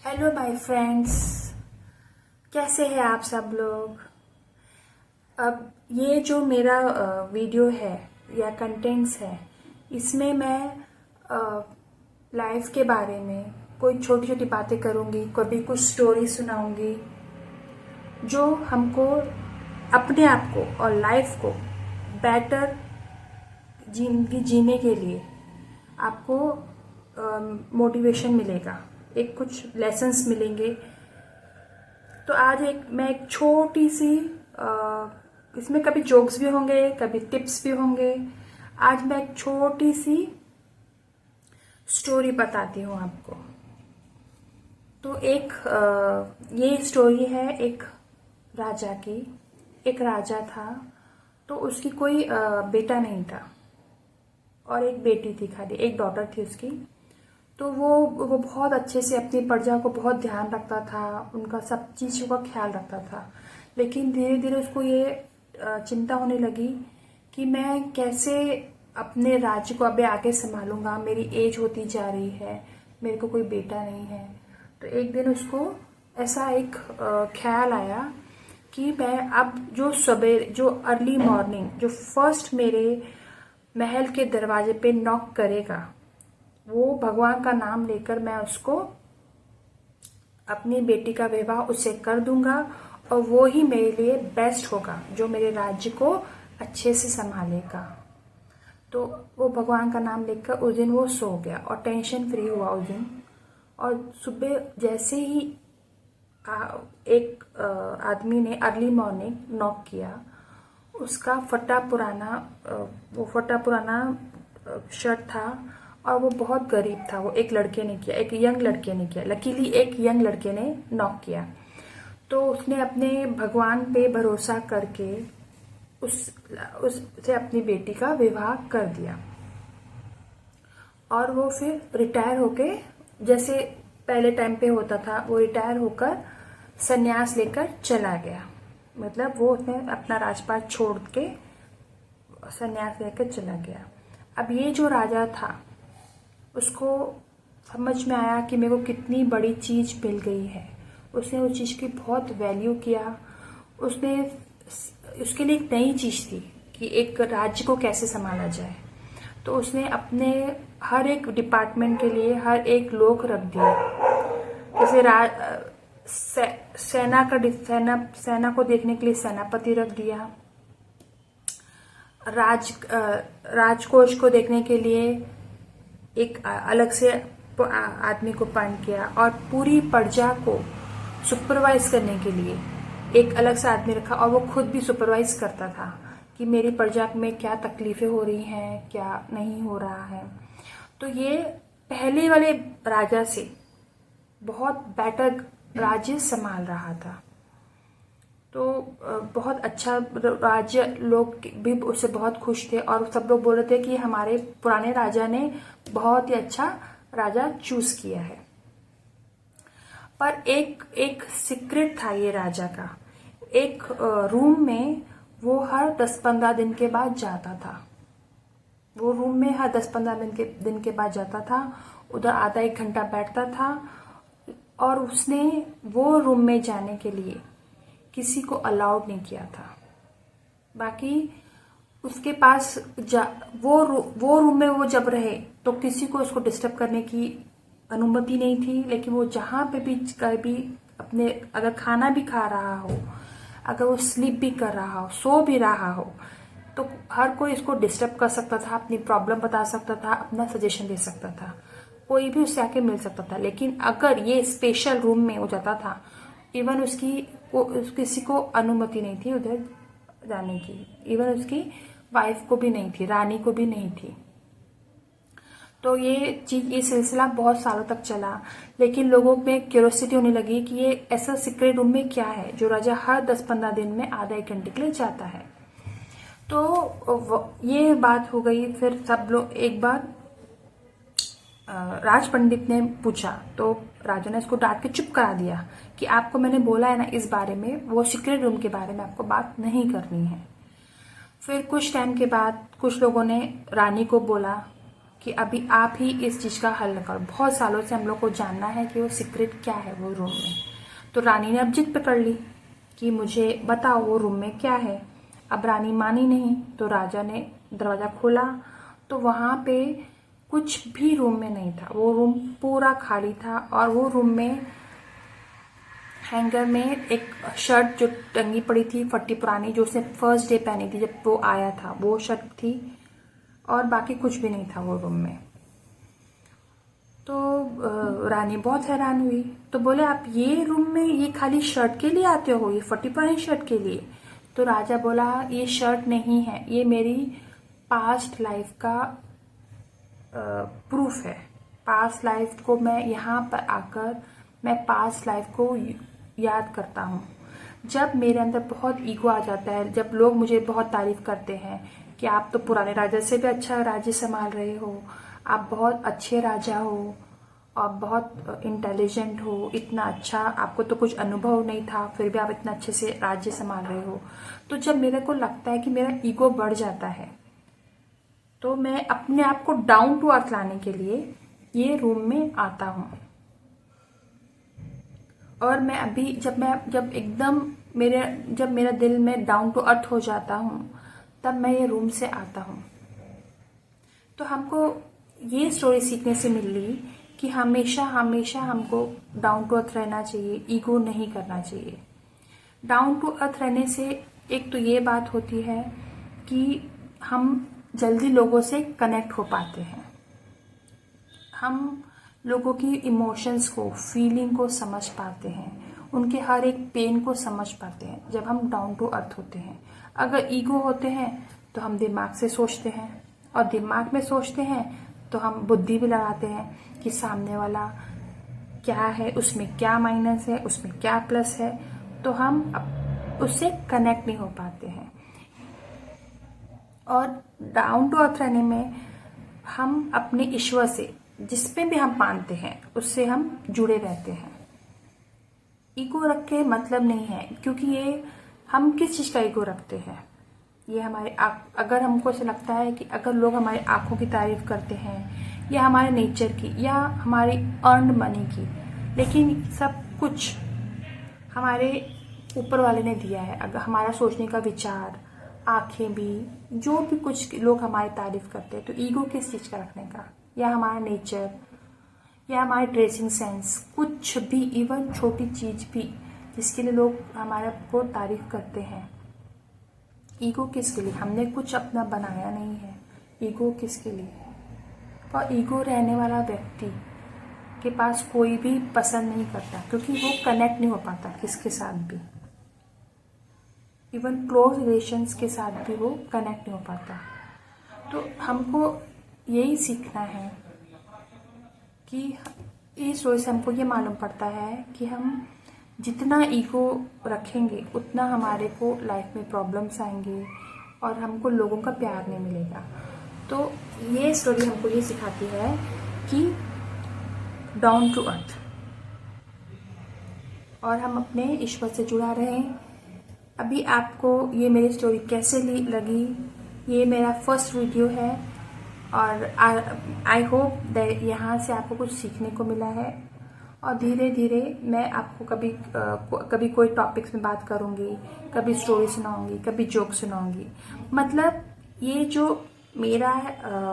Hello my friends, कैसे हैं आप सब लोग। अब ये जो मेरा वीडियो है या कंटेंट्स है, इसमें मैं लाइफ के बारे में कोई छोटी छोटी बातें करूँगी, कभी कुछ स्टोरी सुनाऊँगी जो हमको अपने आप को और लाइफ को बेटर जिंदगी जीने के लिए आपको मोटिवेशन मिलेगा, एक कुछ लेसन्स मिलेंगे। तो आज मैं एक छोटी सी इसमें कभी जोक्स भी होंगे, कभी टिप्स भी होंगे। आज मैं एक छोटी सी स्टोरी बताती हूँ आपको। तो ये स्टोरी है एक राजा की। एक राजा था, तो उसकी कोई बेटा नहीं था और एक बेटी थी, खाली एक डॉटर थी उसकी। तो वो बहुत अच्छे से अपनी प्रजा को बहुत ध्यान रखता था, उनका सब चीज़ों का ख्याल रखता था। लेकिन धीरे धीरे उसको ये चिंता होने लगी कि मैं कैसे अपने राज्य को अभी आगे संभालूंगा, मेरी एज होती जा रही है, मेरे को कोई बेटा नहीं है। तो एक दिन उसको ऐसा एक ख्याल आया कि मैं अब जो अर्ली मॉर्निंग जो फर्स्ट मेरे महल के दरवाजे पे नॉक करेगा, वो भगवान का नाम लेकर मैं उसको अपनी बेटी का विवाह उससे कर दूंगा और वो ही मेरे लिए बेस्ट होगा, जो मेरे राज्य को अच्छे से संभालेगा। तो वो भगवान का नाम लेकर उस दिन वो सो गया और टेंशन फ्री हुआ उस दिन। और सुबह जैसे ही एक आदमी ने अर्ली मॉर्निंग नॉक किया, उसका वो फटा पुराना शर्ट था और वो बहुत गरीब था। वो एक लड़के ने किया, एक यंग लड़के ने किया। लकीली एक यंग लड़के ने नॉक किया। तो उसने अपने भगवान पे भरोसा करके उससे अपनी बेटी का विवाह कर दिया। और वो फिर रिटायर होके, जैसे पहले टाइम पे होता था, वो रिटायर होकर संन्यास लेकर चला गया। मतलब वो उसने अपना राजपाट छोड़ के संन्यास लेकर चला गया। अब ये जो राजा था, उसको समझ में आया कि मेरे को कितनी बड़ी चीज मिल गई है। उसने उस चीज की बहुत वैल्यू किया। उसके लिए एक नई चीज थी कि एक राज्य को कैसे संभाला जाए। तो उसने अपने हर एक डिपार्टमेंट के लिए हर एक लोग रख दिए। जैसे सेना को देखने के लिए सेनापति रख दिया, राजकोष को देखने के लिए एक अलग से आदमी को अपॉइंट किया, और पूरी प्रजा को सुपरवाइज करने के लिए एक अलग से आदमी रखा। और वो खुद भी सुपरवाइज करता था कि मेरी प्रजा में क्या तकलीफें हो रही हैं, क्या नहीं हो रहा है। तो ये पहले वाले राजा से बहुत बेटर राज्य संभाल रहा था। तो बहुत अच्छा राज्य, लोग भी उससे बहुत खुश थे और सब लोग बोल रहे थे कि हमारे पुराने राजा ने बहुत ही अच्छा राजा चूज किया है। पर एक सीक्रेट था ये राजा का। एक रूम में वो हर 10-15 दिन के बाद जाता था। वो रूम में हर 10-15 दिन के बाद जाता था, उधर आधा एक घंटा बैठता था। और उसने वो रूम में जाने के लिए किसी को अलाउड नहीं किया था। बाकी उसके पास वो रूम में वो जब रहे तो किसी को उसको डिस्टर्ब करने की अनुमति नहीं थी। लेकिन वो जहां पे भी कभी अपने अगर खाना भी खा रहा हो, अगर वो स्लीप भी कर रहा हो, सो भी रहा हो, तो हर कोई इसको डिस्टर्ब कर सकता था, अपनी प्रॉब्लम बता सकता था, अपना सजेशन दे सकता था, कोई भी उससे आके मिल सकता था। लेकिन अगर ये स्पेशल रूम में हो जाता था, इवन किसी को अनुमति नहीं थी उधर जाने की। इवन उसकी वाइफ को भी नहीं थी, रानी को भी नहीं थी। तो ये सिलसिला बहुत सालों तक चला। लेकिन लोगों में क्यूरियोसिटी होने लगी कि ये ऐसा सीक्रेट रूम में क्या है जो राजा हर 10-15 दिन में आधा एक घंटे के लिए जाता है। तो ये बात हो गई। फिर सब लोग एक बार राज पंडित ने पूछा, तो राजा ने उसको डांट के चुप करा दिया कि आपको मैंने बोला है ना, इस बारे में, वो सीक्रेट रूम के बारे में आपको बात नहीं करनी है। फिर कुछ टाइम के बाद कुछ लोगों ने रानी को बोला कि अभी आप ही इस चीज़ का हल निकालो। बहुत सालों से हम लोग को जानना है कि वो सीक्रेट क्या है वो रूम में। तो रानी ने अब जिद पकड़ ली कि मुझे बताओ वो रूम में क्या है। अब रानी मानी नहीं, तो राजा ने दरवाज़ा खोला तो वहाँ पे कुछ भी रूम में नहीं था। वो रूम पूरा खाली था और वो रूम में हैंगर में एक शर्ट जो टंगी पड़ी थी, फटी पुरानी, जो उसने फर्स्ट डे पहनी थी जब वो आया था, वो शर्ट थी और बाकी कुछ भी नहीं था वो रूम में। तो रानी बहुत हैरान हुई, तो बोले आप ये रूम में ये खाली शर्ट के लिए आते हो, ये फटी पुरानी शर्ट के लिए? तो राजा बोला ये शर्ट नहीं है, ये मेरी पास्ट लाइफ का प्रूफ है। पास्ट लाइफ को मैं यहाँ पर आकर मैं पास्ट लाइफ को याद करता हूँ। जब मेरे अंदर बहुत ईगो आ जाता है, जब लोग मुझे बहुत तारीफ करते हैं कि आप तो पुराने राजा से भी अच्छा राज्य संभाल रहे हो, आप बहुत अच्छे राजा हो, आप बहुत इंटेलिजेंट हो, इतना अच्छा, आपको तो कुछ अनुभव नहीं था फिर भी आप इतना अच्छे से राज्य संभाल रहे हो। तो जब मेरे को लगता है कि मेरा ईगो बढ़ जाता है, तो मैं अपने आप को डाउन टू अर्थ लाने के लिए ये रूम में आता हूँ। और मैं अभी जब एकदम जब मेरा दिल में डाउन टू अर्थ हो जाता हूँ, तब मैं ये रूम से आता हूँ। तो हमको ये स्टोरी सीखने से मिल रही कि हमेशा हमेशा हमको डाउन टू अर्थ रहना चाहिए, ईगो नहीं करना चाहिए। डाउन टू अर्थ रहने से एक तो ये बात होती है कि हम जल्दी लोगों से कनेक्ट हो पाते हैं, हम लोगों की इमोशंस को, फीलिंग को समझ पाते हैं, उनके हर एक पेन को समझ पाते हैं जब हम डाउन टू अर्थ होते हैं। अगर ईगो होते हैं तो हम दिमाग से सोचते हैं, और दिमाग में सोचते हैं तो हम बुद्धि भी लगाते हैं कि सामने वाला क्या है, उसमें क्या माइनस है, उसमें क्या प्लस है, तो हम उससे कनेक्ट नहीं हो पाते हैं। और डाउन टू अर्थ रहने में हम अपने ईश्वर से, जिसमें भी हम मानते हैं, उससे हम जुड़े रहते हैं। ईगो रख के मतलब नहीं है, क्योंकि ये हम किस चीज़ का ईगो रखते हैं, ये हमारे अगर हमको ऐसा लगता है कि अगर लोग हमारी आंखों की तारीफ करते हैं या हमारे नेचर की या हमारी अर्न मनी की, लेकिन सब कुछ हमारे ऊपर वाले ने दिया है। अगर हमारा सोचने का विचार, आंखें भी, जो भी कुछ लोग हमारी तारीफ करते हैं, तो ईगो किस चीज़ का रखने का? या हमारा नेचर या हमारी ड्रेसिंग सेंस, कुछ भी, इवन छोटी चीज़ भी जिसके लिए लोग हमारे को तारीफ करते हैं, ईगो किसके लिए? हमने कुछ अपना बनाया नहीं है, ईगो किसके लिए? और ईगो रहने वाला व्यक्ति के पास कोई भी पसंद नहीं करता, क्योंकि वो कनेक्ट नहीं हो पाता किसके साथ भी, इवन क्लोज रिलेशंस के साथ भी वो कनेक्ट नहीं हो पाता। तो हमको यही सीखना है कि इस स्टोरी से हमको ये मालूम पड़ता है कि हम जितना ईगो रखेंगे उतना हमारे को लाइफ में प्रॉब्लम्स आएंगे और हमको लोगों का प्यार नहीं मिलेगा। तो ये स्टोरी हमको ये सिखाती है कि डाउन टू अर्थ, और हम अपने ईश्वर से जुड़ा रहें। अभी आपको ये मेरी स्टोरी कैसे लगी? ये मेरा फर्स्ट वीडियो है और आई होप दैट यहाँ से आपको कुछ सीखने को मिला है। और धीरे धीरे मैं आपको कभी कोई टॉपिक्स में बात करूँगी, कभी स्टोरी सुनाऊंगी, कभी जोक सुनाऊंगी। मतलब ये जो मेरा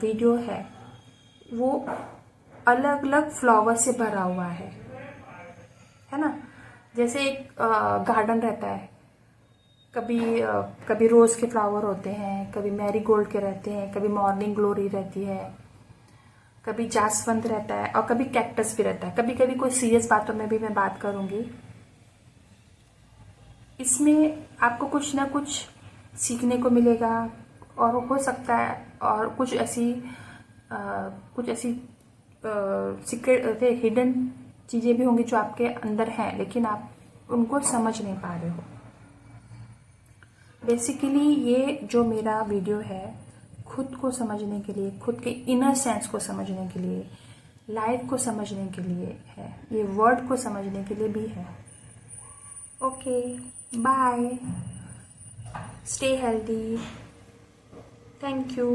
वीडियो है वो अलग अलग फ्लावर से भरा हुआ है ना। जैसे एक गार्डन रहता है, कभी रोज़ के फ्लावर होते हैं, कभी मैरीगोल्ड के रहते हैं, कभी मॉर्निंग ग्लोरी रहती है, कभी जासवंत रहता है और कभी कैक्टस भी रहता है। कभी कभी कोई सीरियस बातों में भी मैं बात करूंगी। इसमें आपको कुछ ना कुछ सीखने को मिलेगा, और हो सकता है और कुछ ऐसी सीक्रेट हिडन चीज़ें भी होंगी जो आपके अंदर हैं, लेकिन आप उनको समझ नहीं पा रहे हो। बेसिकली ये जो मेरा वीडियो है खुद को समझने के लिए, खुद के इनर सेंस को समझने के लिए, लाइफ को समझने के लिए है, ये वर्ड को समझने के लिए भी है। Okay, bye, stay healthy, thank you.